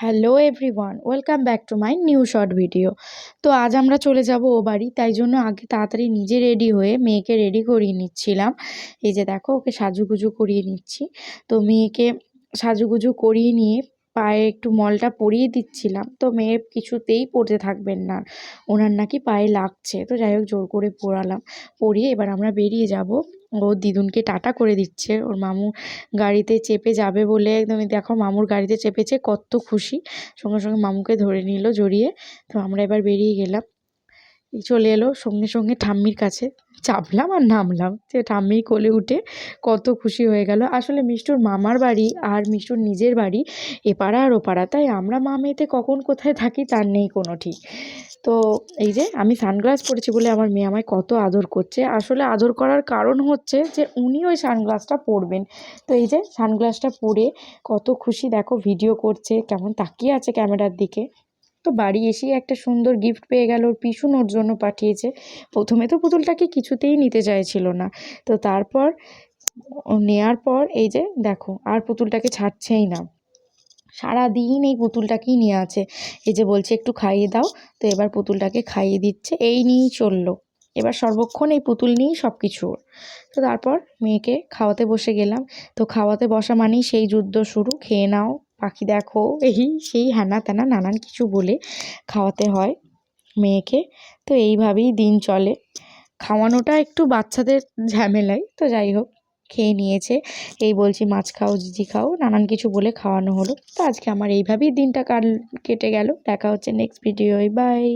Hello everyone, welcome back to my new short video. তো আজ আমরা চলে যাব ও বাড়ি, তাই জন্য আগে তাড়াতাড়ি নিজে রেডি হয়ে মেয়েকে রেডি করিয়ে নিচ্ছিলাম। এই যে দেখো, ওকে সাজুগুজু করিয়ে নিচ্ছি। তো মেয়েকে সাজুগুজু করিয়ে নিয়ে পায়ে একটু মলটা পরিয়ে দিচ্ছিলাম। তো মেয়ে কিছুতেই পড়তে থাকবেন না, ওনার নাকি পায়ে লাগছে। তো যাই হোক, জোর করে পরালাম। পরিয়ে এবার আমরা বেরিয়ে যাব। ও দিদুনকে টাটা করে দিচ্ছে, ওর মামু গাড়িতে চেপে যাবে বলে। একদমই দেখো, মামুর গাড়িতে চেপেছে, কত খুশি। সঙ্গে সঙ্গে মামুকে ধরে নিল জড়িয়ে। তো আমরা এবার বেরিয়ে গেলাম। চলে এলো সঙ্গে সঙ্গে ঠাম্মির কাছে, চাপলাম আর নামলাম, যে ঠাম্মির কোলে উঠে কত খুশি হয়ে গেল। আসলে মিষ্টুর মামার বাড়ি আর মিষ্টুর নিজের বাড়ি এপাড়া আর ওপাড়া, তাই আমরা মা মেয়েতে কখন কোথায় থাকি তার নেই কোনো ঠিক। তো এই যে আমি সানগ্লাস পরেছি বলে আমার মেয়ে আমায় কত আদর করছে। আসলে আদর করার কারণ হচ্ছে যে উনি ওই সানগ্লাসটা পরবেন। তো এই যে সানগ্লাসটা পরে কত খুশি, দেখো ভিডিও করছে, কেমন তাকিয়ে আছে ক্যামেরার দিকে। তো বাড়ি এসেই একটা সুন্দর গিফট পেয়ে গেল, ওর পিসুন ওর জন্য পাঠিয়েছে। প্রথমে তো পুতুলটাকে কিছুতেই নিতে চাইছিল না, তো তারপর ও নেয়ার পর এই যে দেখো, আর পুতুলটাকে ছাড়ছেই না, সারাদিন এই পুতুলটাকেই নিয়ে আছে। এই যে বলছে একটু খাইয়ে দাও, তো এবার পুতুলটাকে খাইয়ে দিচ্ছে, এই নিয়েই চললো। এবার সর্বক্ষণ এই পুতুল নিয়েই সব কিছু ওর। তো তারপর মেয়েকে খাওয়াতে বসে গেলাম। তো খাওয়াতে বসা মানেই সেই যুদ্ধ শুরু, খেয়ে নাও, পাখি দেখো, এই সেই হ্যানা ত্যানা নানান কিছু বলে খাওয়াতে হয় মেয়েকে। তো এইভাবেই দিন চলে। খাওয়ানোটা একটু বাচ্চাদের ঝামেলাই, তো যাই হোক, খেয়ে নিয়েছে। এই বলছি মাছ খাও, জিজি খাও, নানান কিছু বলে খাওয়ানো হলো। তো আজকে আমার এইভাবেই দিনটা কেটে গেল। দেখা হচ্ছে নেক্সট ভিডিওয়, বাই।